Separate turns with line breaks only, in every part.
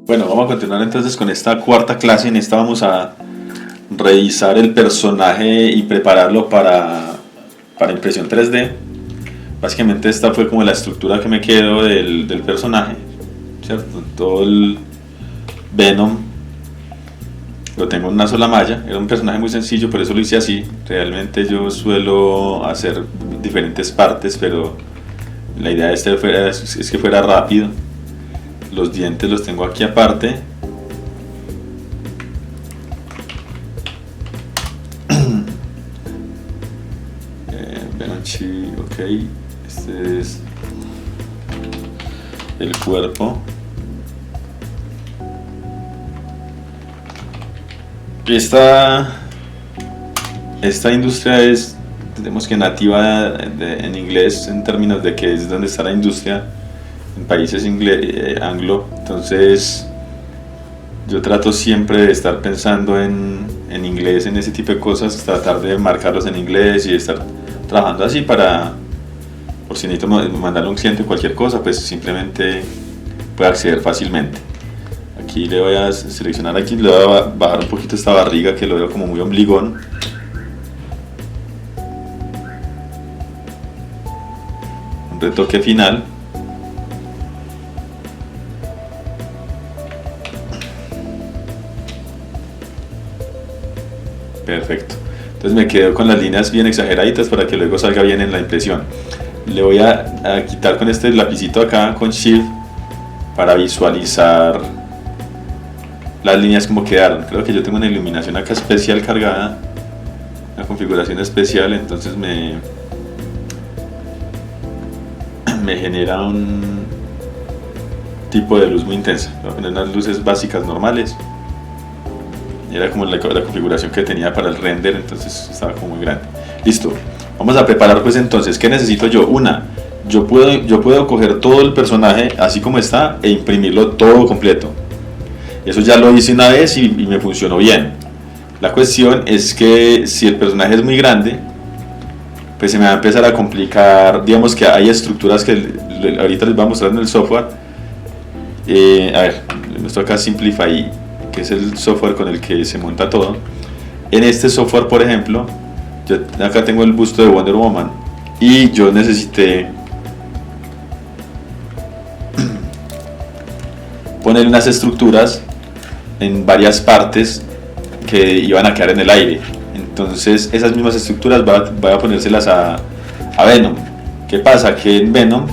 Bueno, vamos a continuar entonces con esta cuarta clase. En esta vamos a revisar el personaje y prepararlo para impresión 3D. Básicamente esta fue como la estructura que me quedó del personaje, ¿cierto? Todo el Venom lo tengo en una sola malla. Era un personaje muy sencillo, por eso lo hice así. Realmente yo suelo hacer diferentes partes, pero la idea es que fuera rápido. Los dientes los tengo aquí aparte. Benanchi, ok. Este es el cuerpo. Esta industria es, tenemos que nativa en inglés, en términos de que es donde está la industria en países anglo. Entonces yo trato siempre de estar pensando en inglés, en ese tipo de cosas, tratar de marcarlos en inglés y estar trabajando así para, por si necesito mandarle a un cliente cualquier cosa, pues simplemente puede acceder fácilmente. Aquí le voy a seleccionar, aquí le voy a bajar un poquito esta barriga que lo veo como muy ombligón. Un retoque final. Perfecto. Entonces me quedo con las líneas bien exageraditas para que luego salga bien en la impresión. Le voy a quitar con este lapicito acá, con Shift, para visualizar las líneas como quedaron. Creo que yo tengo una iluminación acá especial cargada, una configuración especial, entonces me genera un tipo de luz muy intensa. Voy a poner unas luces básicas normales. Era como la configuración que tenía para el render, entonces estaba como muy grande. Listo, vamos a preparar pues entonces. ¿Qué necesito yo? Yo puedo coger todo el personaje así como está e imprimirlo todo completo. Eso ya lo hice una vez y me funcionó bien. La cuestión es que si el personaje es muy grande, pues se me va a empezar a complicar. Digamos que hay estructuras que ahorita les voy a mostrar en el software. A ver, les muestro acá Simplify, que es el software con el que se monta todo. En este software, por ejemplo, yo acá tengo el busto de Wonder Woman y yo necesité poner unas estructuras en varias partes que iban a quedar en el aire. Entonces esas mismas estructuras voy a ponérselas a Venom. ¿Qué pasa? Que en Venom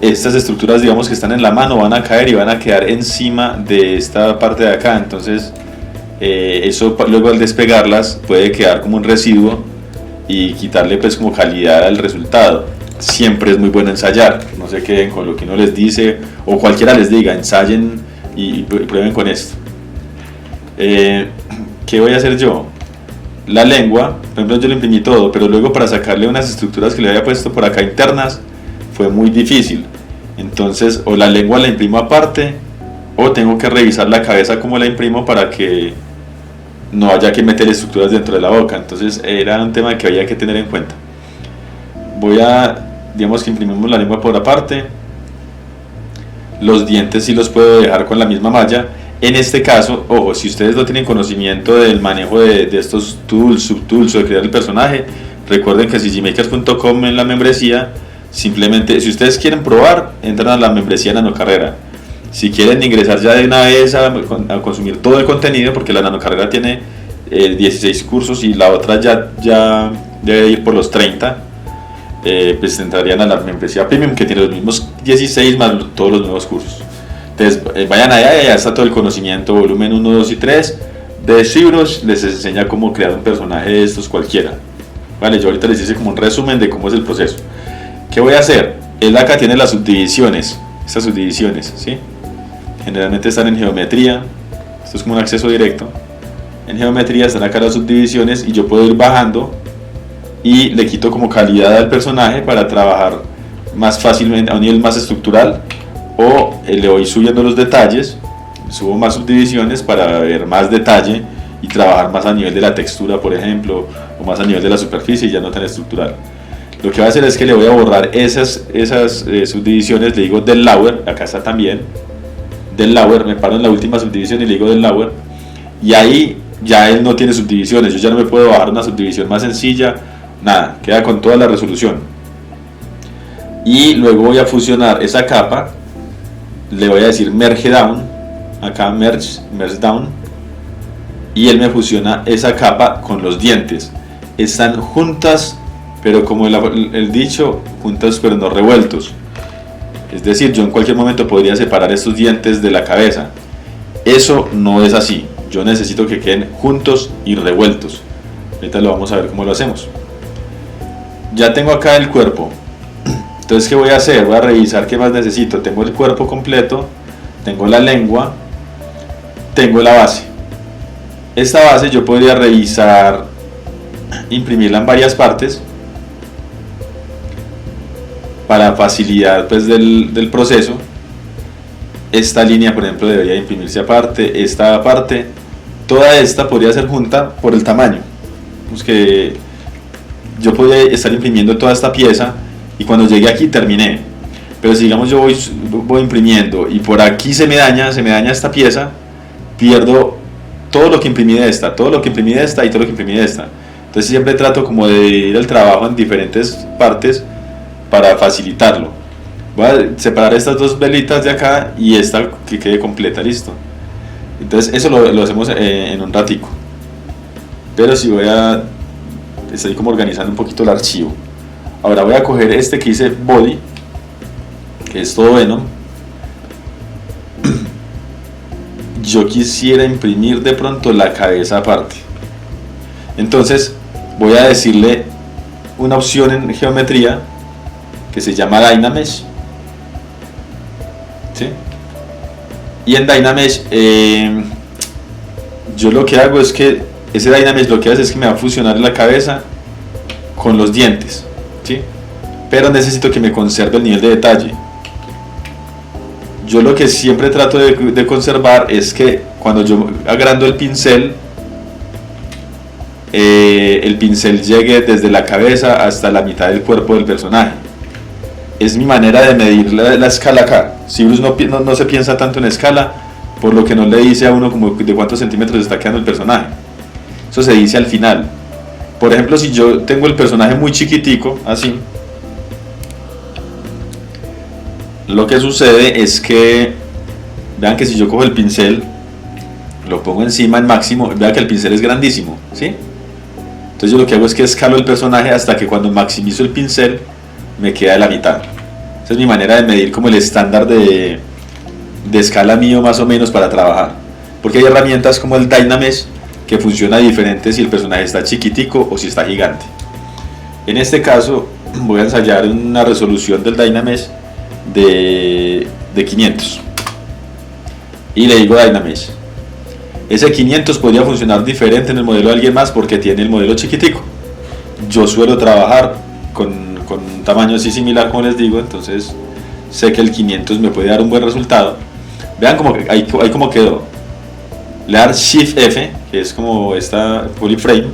estas estructuras, digamos, que están en la mano, van a caer y van a quedar encima de esta parte de acá. Entonces eso luego al despegarlas puede quedar como un residuo y quitarle pues como calidad al resultado. Siempre es muy bueno ensayar, no se queden con lo que uno les dice o cualquiera les diga, ensayen y prueben con esto. ¿Qué voy a hacer yo? La lengua, por ejemplo, yo lo imprimí todo, pero luego para sacarle unas estructuras que le había puesto por acá internas fue muy difícil. Entonces o la lengua la imprimo aparte o tengo que revisar la cabeza como la imprimo para que no haya que meter estructuras dentro de la boca. Entonces era un tema que había que tener en cuenta. Digamos que imprimimos la lengua por aparte. Los dientes sí los puedo dejar con la misma malla. En este caso, ojo, si ustedes no tienen conocimiento del manejo de estos tools, subtools o de crear el personaje, recuerden que cgmakers.com en la membresía, simplemente, si ustedes quieren probar, entran a la membresía Nanocarrera. Si quieren ingresar ya de una vez a consumir todo el contenido, porque la Nanocarrera tiene 16 cursos y la otra ya debe ir por los 30, pues entrarían a la membresía Premium, que tiene los mismos 16 más todos los nuevos cursos. Entonces vayan allá y allá está todo el conocimiento, volumen 1, 2 y 3 de ZBrush. Les enseña cómo crear un personaje de estos cualquiera. Vale, yo ahorita les hice como un resumen de cómo es el proceso. ¿Qué voy a hacer? Él acá tiene las subdivisiones, estas subdivisiones, ¿sí? Generalmente están en geometría. Esto es como un acceso directo. En geometría están acá las subdivisiones y yo puedo ir bajando y le quito como calidad al personaje para trabajar más fácilmente a un nivel más estructural, o le voy subiendo los detalles, subo más subdivisiones para ver más detalle y trabajar más a nivel de la textura, por ejemplo, o más a nivel de la superficie y ya no tan estructural. Lo que voy a hacer es que le voy a borrar esas subdivisiones, le digo del lower, acá está también, del lower, me paro en la última subdivisión y le digo del lower, y ahí ya él no tiene subdivisiones, yo ya no me puedo bajar una subdivisión más sencilla, nada, queda con toda la resolución. Y luego voy a fusionar esa capa, le voy a decir merge down, acá merge down, y él me fusiona esa capa con los dientes. Están juntas, pero como el dicho, juntas pero no revueltos. Es decir, yo en cualquier momento podría separar estos dientes de la cabeza. Eso no es así. Yo necesito que queden juntos y revueltos. Ahorita lo vamos a ver cómo lo hacemos. Ya tengo acá el cuerpo. Entonces, ¿qué voy a hacer? Voy a revisar qué más necesito. Tengo el cuerpo completo, tengo la lengua, tengo la base. Esta base yo podría revisar, imprimirla en varias partes para facilidad pues del proceso. Esta línea, por ejemplo, debería imprimirse aparte, esta aparte, toda esta podría ser junta por el tamaño. Pues que yo podría estar imprimiendo toda esta pieza y cuando llegue aquí terminé. Pero si digamos yo voy imprimiendo y por aquí se me daña esta pieza, pierdo todo lo que imprimí de esta, todo lo que imprimí de esta y todo lo que imprimí de esta. Entonces siempre trato como de dividir el trabajo en diferentes partes para facilitarlo. Voy a separar estas dos velitas de acá y esta que quede completa, listo. Entonces eso lo hacemos en un ratico. Pero si estoy como organizando un poquito el archivo. Ahora voy a coger este que dice body, que es todo Venom. Yo quisiera imprimir de pronto la cabeza aparte. Entonces voy a decirle una opción en geometría que se llama Dynamesh. ¿Sí? Y en Dynamesh yo lo que hago es que ese Dynamesh lo que hace es que me va a fusionar la cabeza con los dientes, ¿sí? Pero necesito que me conserve el nivel de detalle. Yo lo que siempre trato de conservar es que cuando yo agrando el pincel llegue desde la cabeza hasta la mitad del cuerpo del personaje. Es mi manera de medir la escala acá. Si Bruce no se piensa tanto en escala, por lo que no le dice a uno como de cuántos centímetros está quedando el personaje. Eso se dice al final. Por ejemplo, si yo tengo el personaje muy chiquitico, así, lo que sucede es que, vean que si yo cojo el pincel, lo pongo encima en máximo, vean que el pincel es grandísimo, ¿sí? Entonces yo lo que hago es que escalo el personaje hasta que cuando maximizo el pincel, me queda de la mitad. Esa es mi manera de medir como el estándar de escala mío más o menos para trabajar. Porque hay herramientas como el Dynamesh que funciona diferente si el personaje está chiquitico o si está gigante. En este caso voy a ensayar una resolución del Dynamesh de 500 y le digo Dynamesh. Ese 500 podría funcionar diferente en el modelo de alguien más porque tiene el modelo chiquitico. Yo suelo trabajar con un tamaño así similar, como les digo, entonces sé que el 500 me puede dar un buen resultado. Vean ahí como quedó. Le dar Shift F, que es como esta polyframe,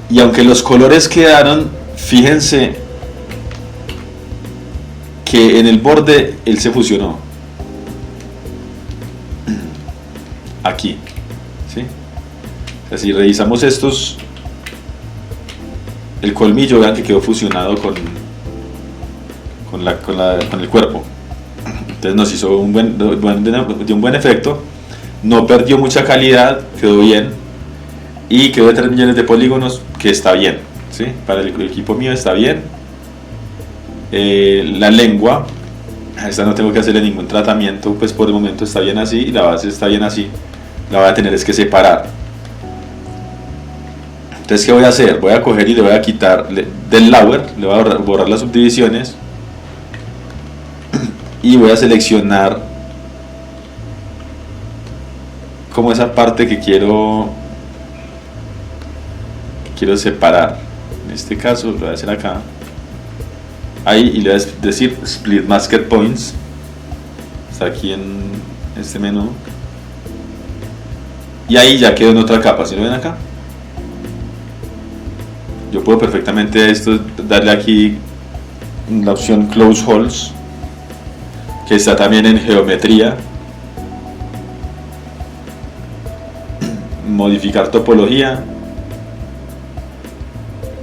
y aunque los colores quedaron, fíjense que en el borde él se fusionó aquí, ¿sí? O sea, si revisamos estos, el colmillo, vean que quedó fusionado con el cuerpo. Entonces nos hizo un buen efecto. No perdió mucha calidad, quedó bien. Y quedó de 3 millones de polígonos, que está bien, ¿sí? Para el equipo mío está bien. La lengua, a esta no tengo que hacerle ningún tratamiento, pues por el momento está bien así. Y la base está bien así. La voy a tener es que separar. Entonces, ¿qué voy a hacer? Voy a coger y le voy a quitar del lower, le voy a borrar las subdivisiones y voy a seleccionar como esa parte que quiero separar. En este caso lo voy a hacer acá, ahí, y le voy a decir Split Masker Points. Está aquí en este menú y ahí ya quedó en otra capa. ¿Sí lo ven acá? Yo puedo perfectamente darle aquí la opción Close Holes que está también en geometría, modificar topología,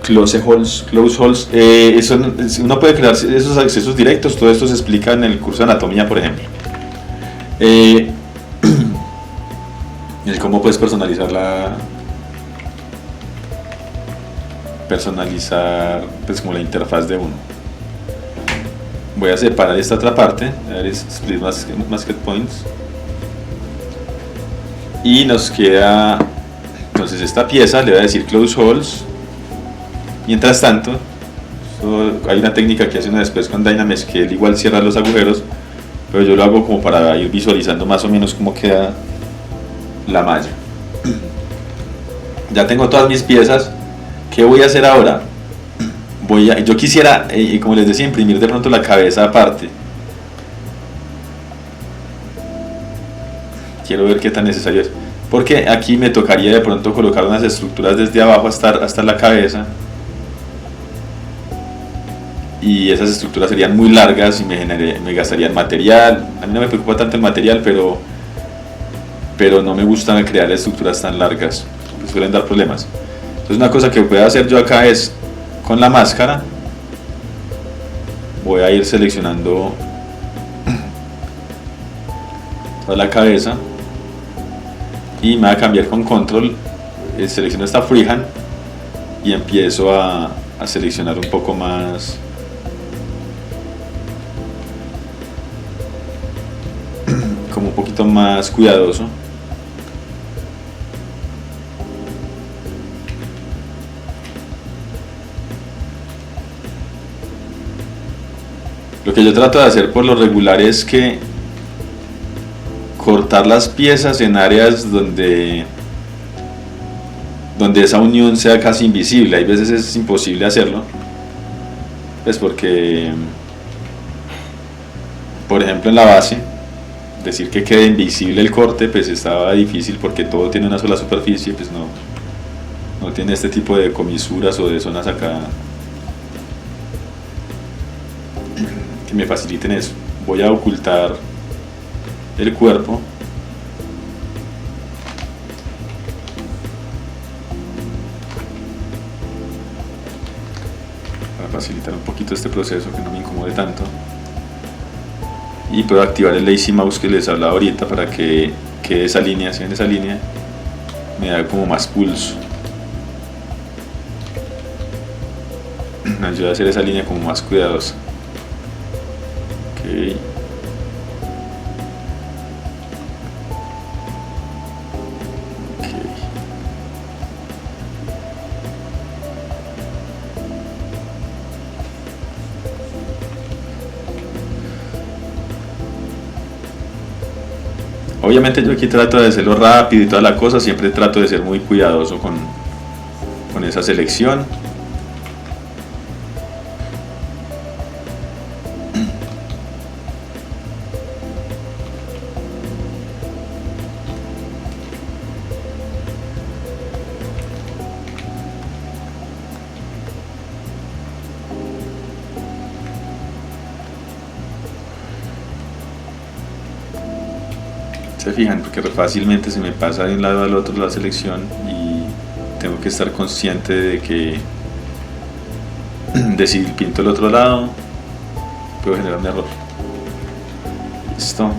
close holes, uno puede crear esos accesos directos. Todo esto se explica en el curso de anatomía, por ejemplo. El cómo puedes personalizar pues como la interfaz de uno. Voy a separar esta otra parte, split basket points, y nos queda entonces esta pieza. Le voy a decir close holes. Mientras tanto, hay una técnica que hace uno después con Dynamesh, que él igual cierra los agujeros, pero yo lo hago como para ir visualizando más o menos cómo queda la malla. Ya tengo todas mis piezas. ¿Qué voy a hacer ahora? Yo quisiera, como les decía, imprimir de pronto la cabeza aparte. Quiero ver qué tan necesario es, porque aquí me tocaría de pronto colocar unas estructuras desde abajo hasta la cabeza, y esas estructuras serían muy largas y me gastarían material. A mí no me preocupa tanto el material, pero no me gusta crear estructuras tan largas, me suelen dar problemas. Entonces una cosa que voy a hacer yo acá es, con la máscara, voy a ir seleccionando toda la cabeza, y me voy a cambiar con control, selecciono esta freehand y empiezo a seleccionar un poco más, como un poquito más cuidadoso. Lo que yo trato de hacer por lo regular es que cortar las piezas en áreas donde esa unión sea casi invisible. Hay veces es imposible hacerlo, pues porque, por ejemplo, en la base, decir que quede invisible el corte, pues estaba difícil, porque todo tiene una sola superficie, pues no tiene este tipo de comisuras o de zonas acá que me faciliten eso. Voy a ocultar el cuerpo, para facilitar un poquito este proceso, que no me incomode tanto, y puedo activar el lazy mouse que les hablaba ahorita para que esa línea, si en esa línea me da como más pulso, me ayuda a hacer esa línea como más cuidadosa. Okay. Obviamente yo aquí trato de hacerlo rápido y toda la cosa, siempre trato de ser muy cuidadoso con esa selección. Se fijan, porque fácilmente se me pasa de un lado al otro la selección, y tengo que estar consciente de si pinto el otro lado puedo generar un error. Listo.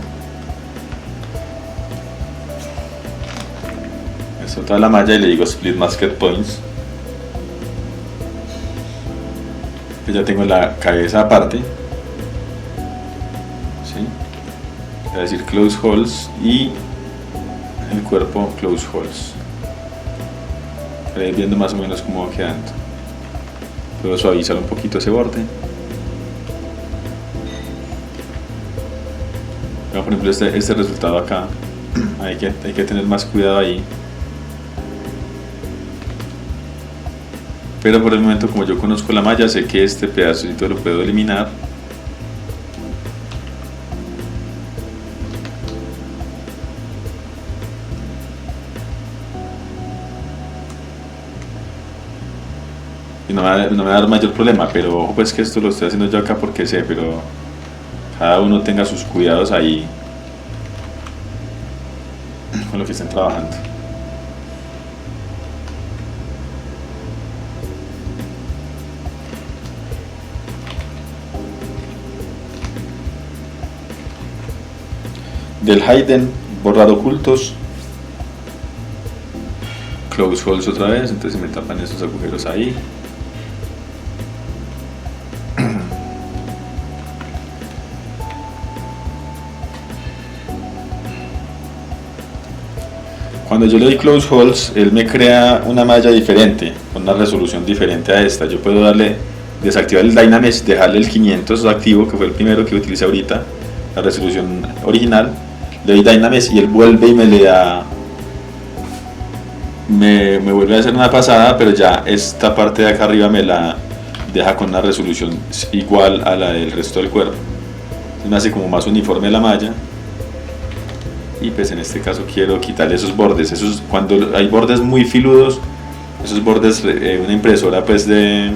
Esto toda la malla y le digo split basket points. Pues ya tengo la cabeza aparte. Es decir, close holes, y el cuerpo close holes. Para ir viendo más o menos cómo va quedando. Puedo suavizar un poquito ese borde. Por ejemplo, este resultado acá, hay que tener más cuidado ahí. Pero por el momento, como yo conozco la malla, sé que este pedacito lo puedo eliminar. Y no me va a dar mayor problema, pero ojo, pues que esto lo estoy haciendo yo acá porque sé, pero cada uno tenga sus cuidados ahí con lo que estén trabajando. Del Hidden, borrar ocultos, close holes otra vez, entonces me tapan esos agujeros ahí. Cuando yo le doy close holes, él me crea una malla diferente, con una resolución diferente a esta. Yo puedo darle, desactivar el Dynamesh, dejarle el 500 activo, que fue el primero que utilicé ahorita, la resolución original. Le doy Dynamesh y él vuelve y me le da, me vuelve a hacer una pasada, pero ya esta parte de acá arriba me la deja con una resolución igual a la del resto del cuerpo. Me hace como más uniforme la malla. Y pues en este caso quiero quitarle esos bordes, cuando hay bordes muy filudos, esos bordes, una impresora pues de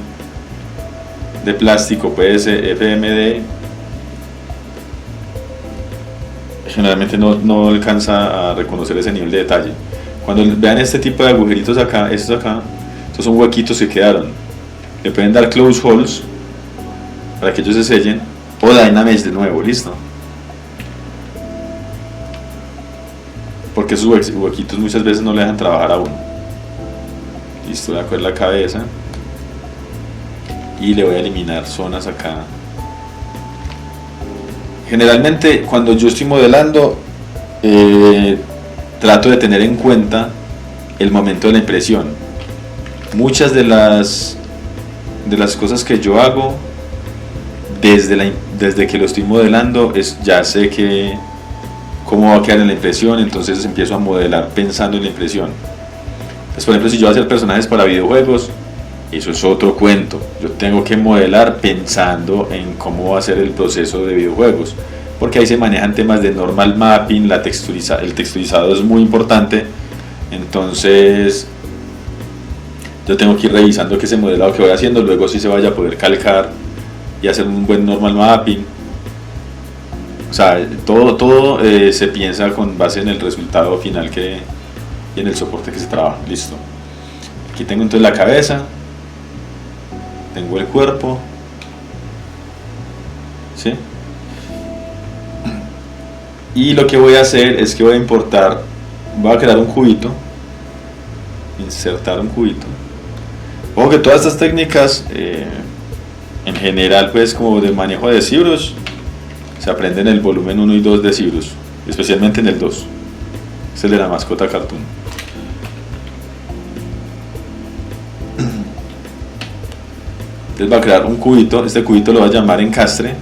plástico, pues FMD, generalmente no alcanza a reconocer ese nivel de detalle. Cuando vean este tipo de agujeritos acá, estos son huequitos que quedaron, le pueden dar close holes para que ellos se sellen, o Dynamesh de nuevo, listo. Porque esos huequitos muchas veces no le dejan trabajar a uno. Listo, voy a coger la cabeza y le voy a eliminar zonas acá. Generalmente cuando yo estoy modelando trato de tener en cuenta el momento de la impresión. Muchas de las cosas que yo hago desde que lo estoy modelando, ya sé que cómo va a quedar en la impresión, entonces empiezo a modelar pensando en la impresión. Entonces, por ejemplo, si yo voy a hacer personajes para videojuegos, eso es otro cuento. Yo tengo que modelar pensando en cómo va a ser el proceso de videojuegos, porque ahí se manejan temas de normal mapping, el texturizado es muy importante. Entonces yo tengo que ir revisando que ese modelado que voy haciendo luego sí se vaya a poder calcar y hacer un buen normal mapping. O sea, todo se piensa con base en el resultado final y en el soporte que se trabaja. Listo. Aquí tengo entonces la cabeza, tengo el cuerpo, ¿sí? Y lo que voy a hacer es que voy a crear un cubito, insertar un cubito. Ojo que todas estas técnicas, en general, pues como de manejo de ZBrush, se aprende en el volumen 1 y 2 de ZBrush, especialmente en el 2, es el de la mascota cartoon. Entonces va a crear un cubito, este cubito lo va a llamar encastre,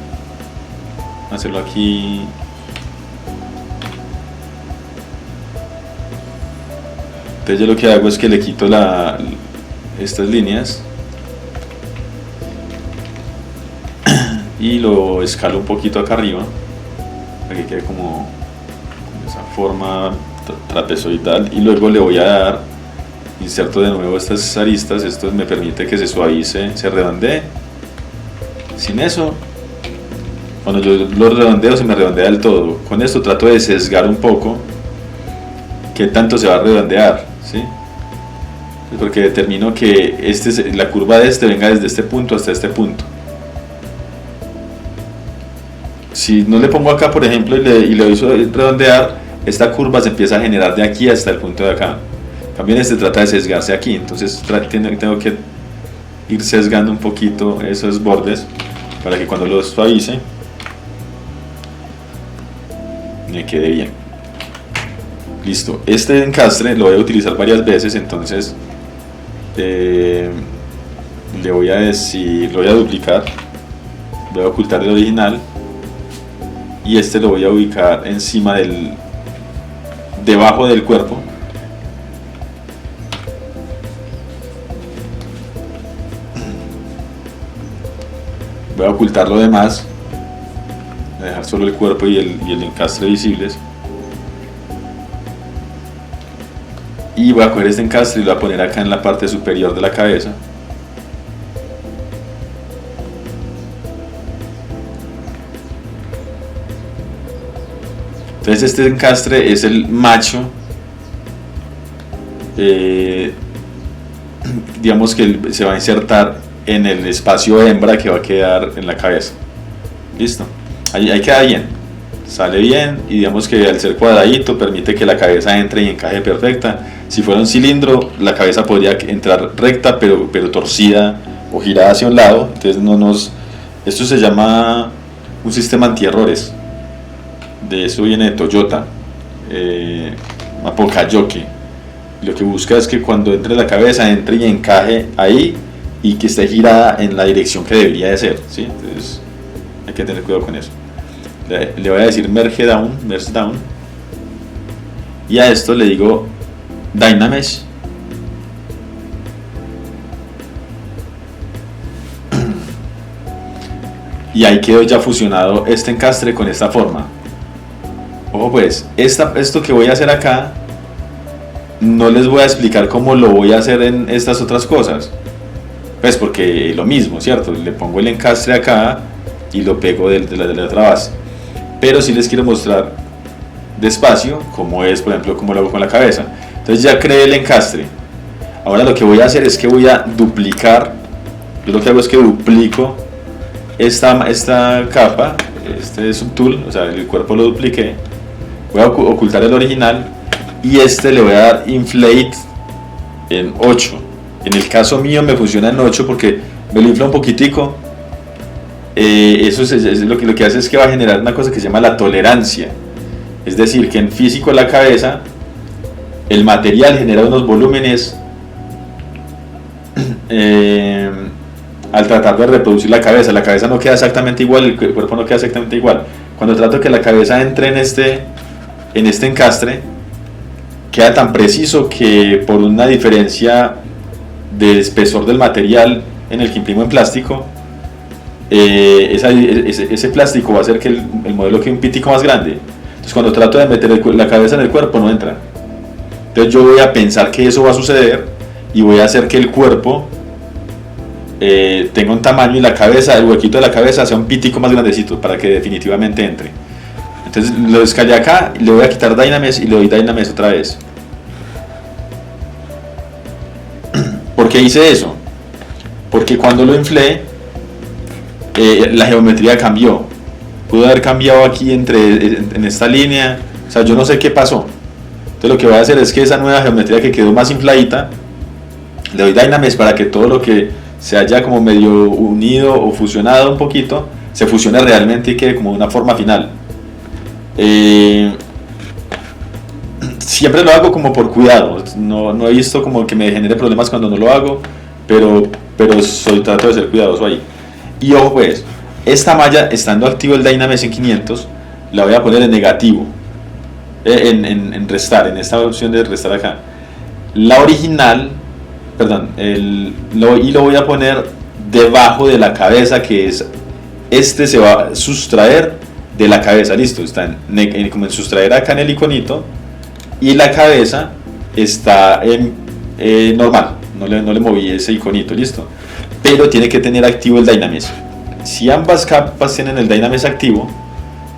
voy a hacerlo aquí. Entonces yo lo que hago es que le quito estas líneas y lo escalo un poquito acá arriba para que quede como esa forma trapezoidal, y luego le voy a dar, inserto de nuevo estas aristas. Esto me permite que se suavice, se redondee. Sin eso, cuando yo lo redondeo, se me redondea del todo. Con esto trato de sesgar un poco qué tanto se va a redondear, ¿sí? Porque determino que la curva de venga desde este punto hasta este punto. Si no le pongo acá, por ejemplo, y le hizo redondear, esta curva se empieza a generar de aquí hasta el punto de acá. También trata de sesgarse aquí, entonces tengo que ir sesgando un poquito esos bordes para que cuando los suavice me quede bien. Listo, este encastre lo voy a utilizar varias veces, entonces le voy a decir, lo voy a duplicar, voy a ocultar el original y lo voy a ubicar encima debajo del cuerpo. Voy a ocultar lo demás, voy a dejar solo el cuerpo y el encastre visibles. Y voy a coger este encastre y lo voy a poner acá en la parte superior de la cabeza. Entonces este encastre es el macho, digamos que se va a insertar en el espacio hembra que va a quedar en la cabeza. Listo, ahí queda bien, sale bien, y digamos que al ser cuadradito permite que la cabeza entre y encaje perfecta. Si fuera un cilindro, la cabeza podría entrar recta pero torcida o girada hacia un lado. Entonces esto se llama un sistema antierrores. De eso viene de Toyota, Apocayoke. Lo que busca es que cuando entre la cabeza, entre y encaje ahí, y que esté girada en la dirección que debería de ser, ¿sí? Entonces hay que tener cuidado con eso. Le voy a decir merge down, y a esto le digo Dynamesh. Y ahí quedó ya fusionado este encastre con esta forma. Ojo pues, esto que voy a hacer acá, no les voy a explicar cómo lo voy a hacer en estas otras cosas. Pues porque lo mismo, ¿cierto? Le pongo el encastre acá y lo pego de la otra base. Pero sí les quiero mostrar despacio cómo es, por ejemplo, cómo lo hago con la cabeza. Entonces ya creé el encastre. Ahora lo que voy a hacer es que voy a duplicar. Yo lo que hago es que duplico esta capa, este subtool, o sea, el cuerpo lo dupliqué. Voy a ocultar el original y le voy a dar inflate en 8. En el caso mío me funciona en 8 porque me lo infla un poquitico. Eso es lo que hace es que va a generar una cosa que se llama la tolerancia. Es decir, que en físico de la cabeza el material genera unos volúmenes al tratar de reproducir la cabeza no queda exactamente igual, el cuerpo no queda exactamente igual. Cuando trato que la cabeza entre en este encastre, queda tan preciso que por una diferencia de espesor del material en el que imprimo en plástico, ese plástico va a hacer que el modelo quede un pitico más grande. Entonces cuando trato de meter la cabeza en el cuerpo no entra. Entonces yo voy a pensar que eso va a suceder y voy a hacer que el cuerpo tenga un tamaño y el huequito de la cabeza sea un pitico más grandecito para que definitivamente entre. Entonces lo escalé acá, le voy a quitar Dynamesh y le doy Dynamesh otra vez. ¿Por qué hice eso? Porque cuando lo inflé, la geometría cambió. Pudo haber cambiado aquí en esta línea, o sea, yo no sé qué pasó. Entonces lo que voy a hacer es que esa nueva geometría que quedó más infladita, le doy Dynamesh para que todo lo que se haya como medio unido o fusionado un poquito, se fusione realmente y quede como una forma final. Siempre lo hago como por cuidado, no he visto como que me genere problemas cuando no lo hago, pero trato de ser cuidadoso ahí. Y ojo pues, esta malla, estando activo el Dynamesh en 500, la voy a poner en negativo, en restar, en esta opción de restar acá. La original, perdón, lo voy a poner debajo de la cabeza, que es, se va a sustraer de la cabeza, listo, está como en sustraer acá en el iconito, y la cabeza está normal, no le moví ese iconito, listo, pero tiene que tener activo el Dynamesh. Si ambas capas tienen el Dynamesh activo,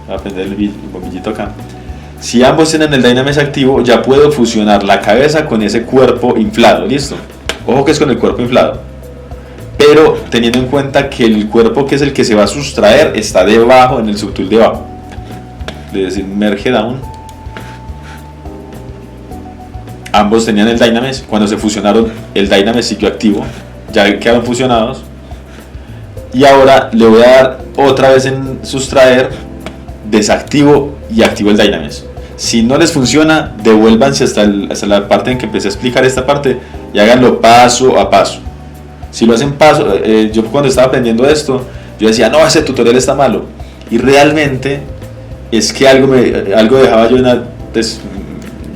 voy a prender el bombillito acá. Si ambos tienen el Dynamesh activo, ya puedo fusionar la cabeza con ese cuerpo inflado, listo. Ojo que es con el cuerpo inflado, pero teniendo en cuenta que el cuerpo, que es el que se va a sustraer, está debajo, en el subtool debajo. Es decir, merge down. Ambos tenían el Dynamesh. Cuando se fusionaron, el Dynamesh siguió activo, ya quedaron fusionados. Y ahora le voy a dar otra vez en sustraer, desactivo y activo el Dynamesh. Si no les funciona, devuélvanse hasta la parte en que empecé a explicar esta parte y háganlo paso a paso. Si lo hacen paso, yo cuando estaba aprendiendo esto, yo decía, no, ese tutorial está malo. Y realmente es que algo dejaba yo pues,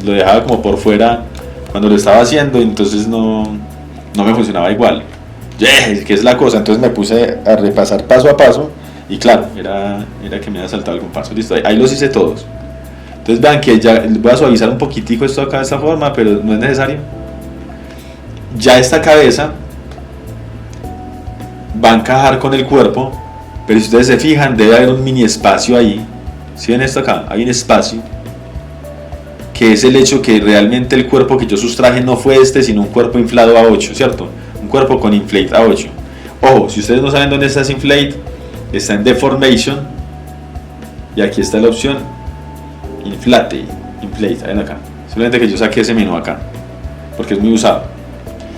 lo dejaba como por fuera cuando lo estaba haciendo, y entonces no me funcionaba igual. ¿Qué es la cosa? Entonces me puse a repasar paso a paso y claro, era que me había saltado algún paso. Listo, ahí los hice todos. Entonces vean que ya voy a suavizar un poquitico esto acá de esta forma, pero no es necesario. Ya esta cabeza va a encajar con el cuerpo, pero si ustedes se fijan, debe haber un mini espacio ahí. ¿Sí ven esto acá? Hay un espacio. que es el hecho que realmente el cuerpo que yo sustraje no fue este, sino un cuerpo inflado a 8, ¿cierto? Un cuerpo con inflate a 8. Ojo, si ustedes no saben dónde está ese inflate, está en deformation, y aquí está la opción inflate, ven acá. Simplemente que yo saqué ese menú acá, porque es muy usado.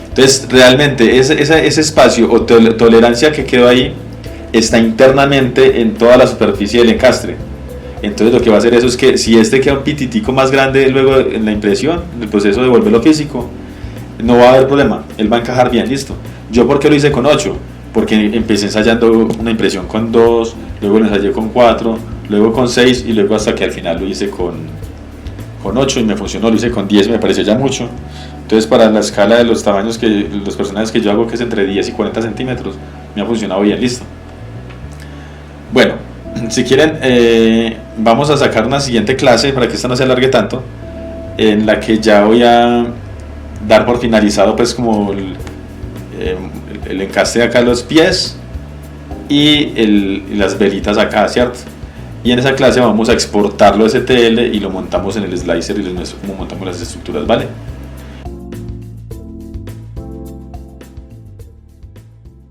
Entonces, realmente ese espacio o tolerancia que quedó ahí está internamente en toda la superficie del encastre. Entonces lo que va a hacer eso es que si este queda un pititico más grande luego en la impresión, en el proceso de volverlo físico, no va a haber problema, él va a encajar bien, listo. Yo, ¿por qué lo hice con 8? Porque empecé ensayando una impresión con 2, luego lo ensayé con 4, luego con 6 y luego hasta que al final lo hice con 8 y me funcionó, lo hice con 10 y me pareció ya mucho. Entonces, para la escala de los tamaños que los personajes que yo hago, que es entre 10 y 40 centímetros, me ha funcionado bien, listo. Bueno, si quieren, vamos a sacar una siguiente clase para que esta no se alargue tanto, en la que ya voy a dar por finalizado pues como el encastre acá, los pies y las velitas acá, ¿cierto? Y en esa clase vamos a exportarlo a STL y lo montamos en el slicer y les muestro cómo montamos las estructuras, ¿vale?